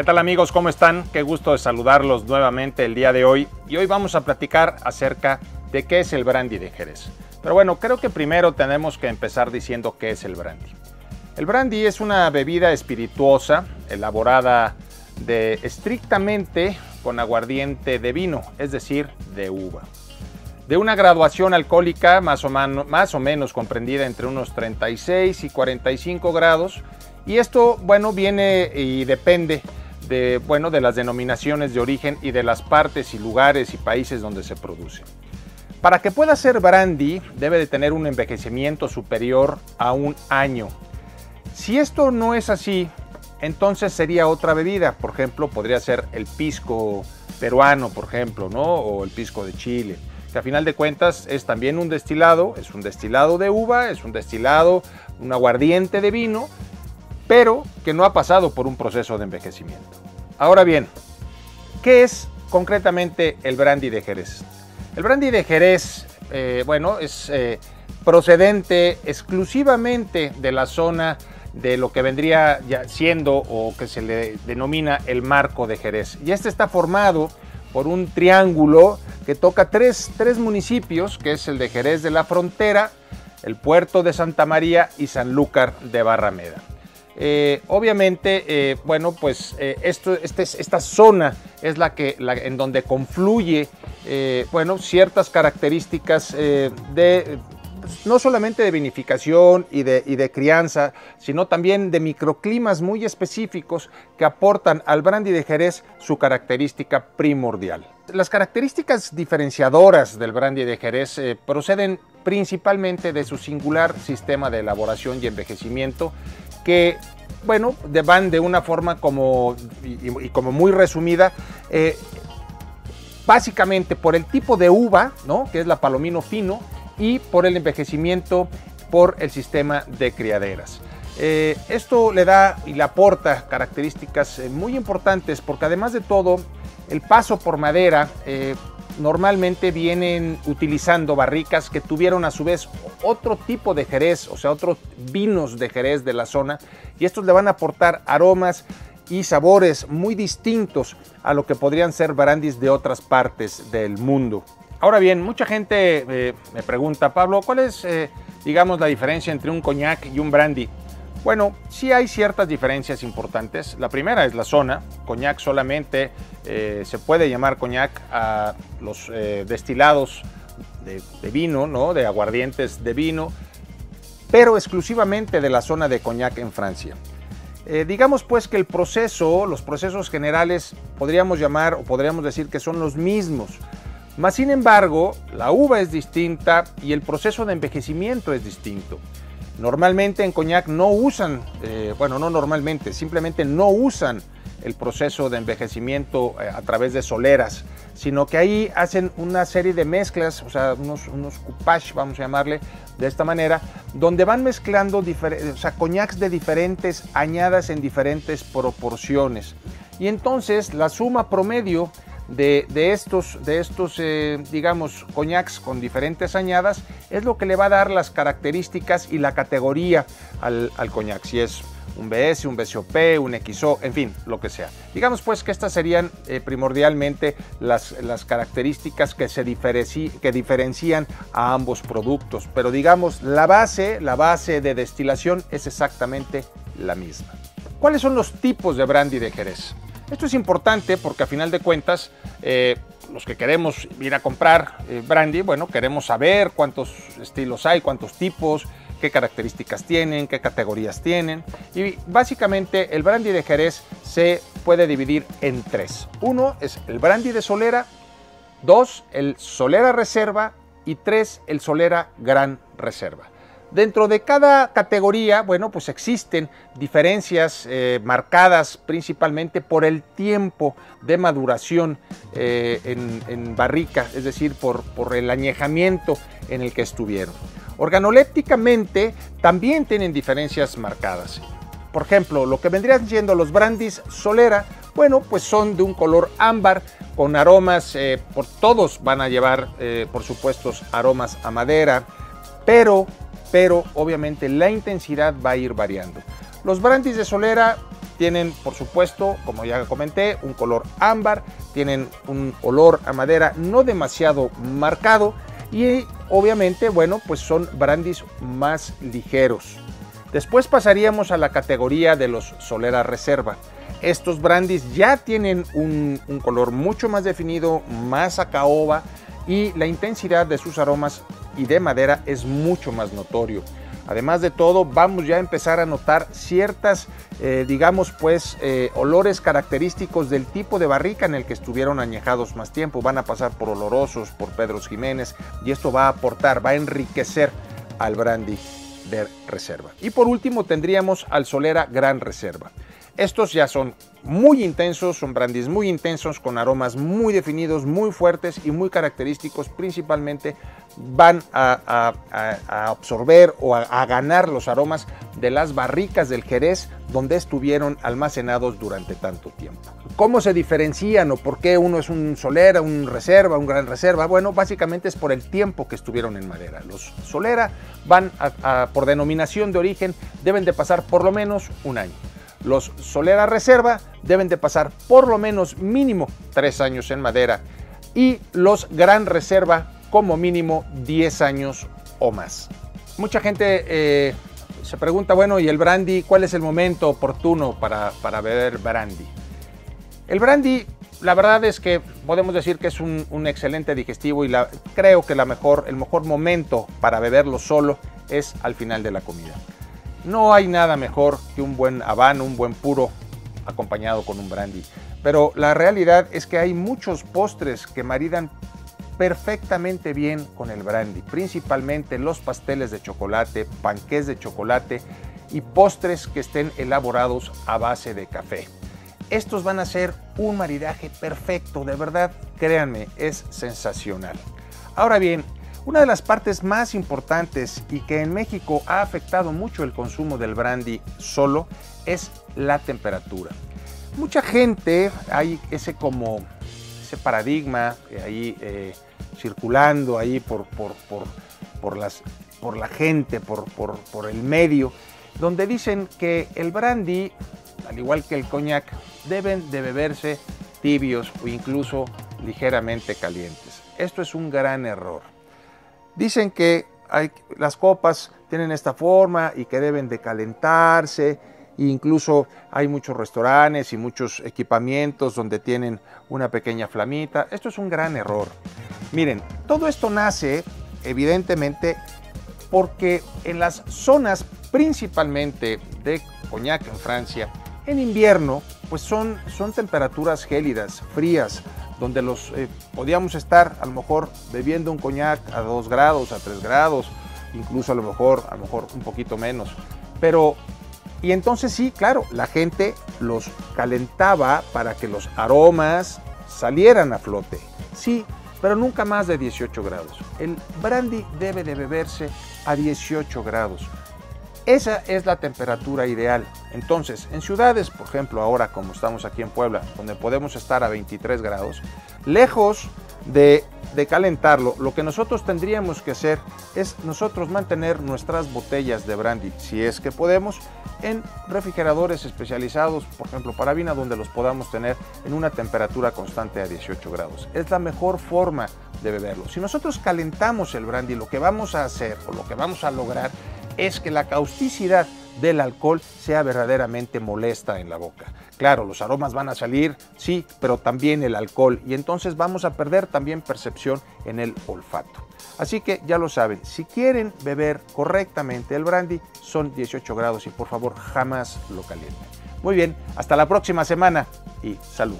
¿Qué tal amigos? ¿Cómo están? Qué gusto de saludarlos nuevamente el día de hoy. Y hoy vamos a platicar acerca de qué es el brandy de Jerez. Pero bueno, creo que primero tenemos que empezar diciendo qué es el brandy. El brandy es una bebida espirituosa elaborada estrictamente con aguardiente de vino, es decir, de uva. De una graduación alcohólica más o menos comprendida entre unos 36 y 45 grados. Y esto, bueno, viene y depende de las denominaciones de origen y de las partes y lugares y países donde se produce. Para que pueda ser brandy, debe de tener un envejecimiento superior a 1 año. Si esto no es así, entonces sería otra bebida. Por ejemplo, podría ser el pisco peruano, por ejemplo, ¿no? O el pisco de Chile, que a final de cuentas es también un destilado, es un destilado de uva, es un destilado, un aguardiente de vino, pero que no ha pasado por un proceso de envejecimiento. Ahora bien, ¿qué es concretamente el brandy de Jerez? El brandy de Jerez, es procedente exclusivamente de la zona de lo que vendría ya siendo o que se le denomina el Marco de Jerez. Y este está formado por un triángulo que toca tres municipios, que es el de Jerez de la Frontera, el Puerto de Santa María y Sanlúcar de Barrameda. Esta zona es en donde confluye ciertas características no solamente de vinificación y de crianza, sino también de microclimas muy específicos que aportan al brandy de Jerez su característica primordial. Las características diferenciadoras del brandy de Jerez proceden principalmente de su singular sistema de elaboración y envejecimiento, que van de una forma como muy resumida, básicamente por el tipo de uva, ¿no?, que es la Palomino fino, y por el envejecimiento por el sistema de criaderas. Esto le da y le aporta características muy importantes, porque además de todo, el paso por madera normalmente vienen utilizando barricas que tuvieron a su vez otro tipo de Jerez, o sea, otros vinos de Jerez de la zona, y estos le van a aportar aromas y sabores muy distintos a lo que podrían ser brandys de otras partes del mundo. Ahora bien, mucha gente me pregunta, Pablo, ¿cuál es, la diferencia entre un coñac y un brandy? Bueno, sí hay ciertas diferencias importantes. La primera es la zona. Coñac solamente se puede llamar coñac a los destilados de vino, ¿no?, de aguardientes de vino, pero exclusivamente de la zona de Cognac en Francia. Digamos pues que los procesos generales podríamos decir que son los mismos. Mas, sin embargo, la uva es distinta y el proceso de envejecimiento es distinto. Normalmente en Cognac no usan, simplemente no usan el proceso de envejecimiento a través de soleras, sino que ahí hacen una serie de mezclas, o sea, unos coupage, vamos a llamarle de esta manera, donde van mezclando coñacs de diferentes añadas en diferentes proporciones. Y entonces la suma promedio de estos coñacs con diferentes añadas es lo que le va a dar las características y la categoría al coñac, si es un BS, un BCOP, un XO, en fin, lo que sea. Digamos pues que estas serían primordialmente las características que diferencian a ambos productos, pero digamos la base de destilación es exactamente la misma. ¿Cuáles son los tipos de brandy de Jerez? Esto es importante porque a final de cuentas, los que queremos ir a comprar brandy, queremos saber cuántos estilos hay, cuántos tipos, qué características tienen, qué categorías tienen. Y básicamente el brandy de Jerez se puede dividir en 3. Uno es el brandy de solera, 2 el solera reserva y 3 el solera gran reserva. Dentro de cada categoría, pues existen diferencias marcadas principalmente por el tiempo de maduración en barrica, es decir, por el añejamiento en el que estuvieron. Organolépticamente también tienen diferencias marcadas. Por ejemplo, lo que vendrían siendo los brandys solera, pues son de un color ámbar con aromas, todos van a llevar, por supuesto, aromas a madera, pero obviamente la intensidad va a ir variando. Los brandys de solera tienen, por supuesto, como ya comenté, un color ámbar, tienen un olor a madera no demasiado marcado y obviamente, bueno, pues son brandies más ligeros. Después pasaríamos a la categoría de los Solera Reserva. Estos brandies ya tienen un color mucho más definido, más a caoba, y la intensidad de sus aromas y de madera es mucho más notorio. Además de todo, vamos ya a empezar a notar ciertas, digamos pues, olores característicos del tipo de barrica en el que estuvieron añejados más tiempo. Van a pasar por Olorosos, por Pedros Ximénez, y esto va a aportar, va a enriquecer al brandy de reserva. Y por último tendríamos al Solera Gran Reserva. Estos ya son muy intensos, son brandies muy intensos con aromas muy definidos, muy fuertes y muy característicos. Principalmente van a absorber o a ganar los aromas de las barricas del Jerez donde estuvieron almacenados durante tanto tiempo. ¿Cómo se diferencian o por qué uno es un Solera, un Reserva, un Gran Reserva? Bueno, básicamente es por el tiempo que estuvieron en madera. Los Solera van por denominación de origen, deben de pasar por lo menos un año. Los Solera Reserva deben de pasar por lo menos mínimo 3 años en madera y los Gran Reserva como mínimo 10 años o más. Mucha gente se pregunta, bueno, ¿y el brandy? ¿Cuál es el momento oportuno para beber brandy? El brandy, la verdad es que podemos decir que es un excelente digestivo y creo que el mejor momento para beberlo solo es al final de la comida. No hay nada mejor que un buen habano, un buen puro acompañado con un brandy. Pero la realidad es que hay muchos postres que maridan perfectamente bien con el brandy. Principalmente los pasteles de chocolate, panqués de chocolate y postres que estén elaborados a base de café. Estos van a ser un maridaje perfecto, de verdad, créanme, es sensacional. Ahora bien, una de las partes más importantes y que en México ha afectado mucho el consumo del brandy solo es la temperatura. Mucha gente, hay ese paradigma ahí circulando ahí por la gente, por el medio, donde dicen que el brandy, al igual que el coñac, deben de beberse tibios o incluso ligeramente calientes. Esto es un gran error. Dicen que las copas tienen esta forma y que deben de calentarse, e incluso hay muchos restaurantes y muchos equipamientos donde tienen una pequeña flamita. Esto es un gran error. Miren, todo esto nace evidentemente porque en las zonas principalmente de coñac en Francia, en invierno, pues son temperaturas gélidas, frías, donde podíamos estar a lo mejor bebiendo un coñac a 2 grados, a 3 grados, incluso a lo mejor un poquito menos. Y entonces sí, claro, la gente los calentaba para que los aromas salieran a flote. Sí, pero nunca más de 18 grados. El brandy debe de beberse a 18 grados. Esa es la temperatura ideal. Entonces, en ciudades, por ejemplo, ahora como estamos aquí en Puebla, donde podemos estar a 23 grados, lejos de calentarlo, lo que nosotros tendríamos que hacer es nosotros mantener nuestras botellas de brandy, si es que podemos, en refrigeradores especializados, por ejemplo, para vino, donde los podamos tener en una temperatura constante a 18 grados. Es la mejor forma de beberlo. Si nosotros calentamos el brandy, lo que vamos a hacer o lo que vamos a lograr es que la causticidad del alcohol sea verdaderamente molesta en la boca. Claro, los aromas van a salir, sí, pero también el alcohol, y entonces vamos a perder también percepción en el olfato. Así que ya lo saben, si quieren beber correctamente el brandy, son 18 grados y por favor jamás lo calienten. Muy bien, hasta la próxima semana y salud.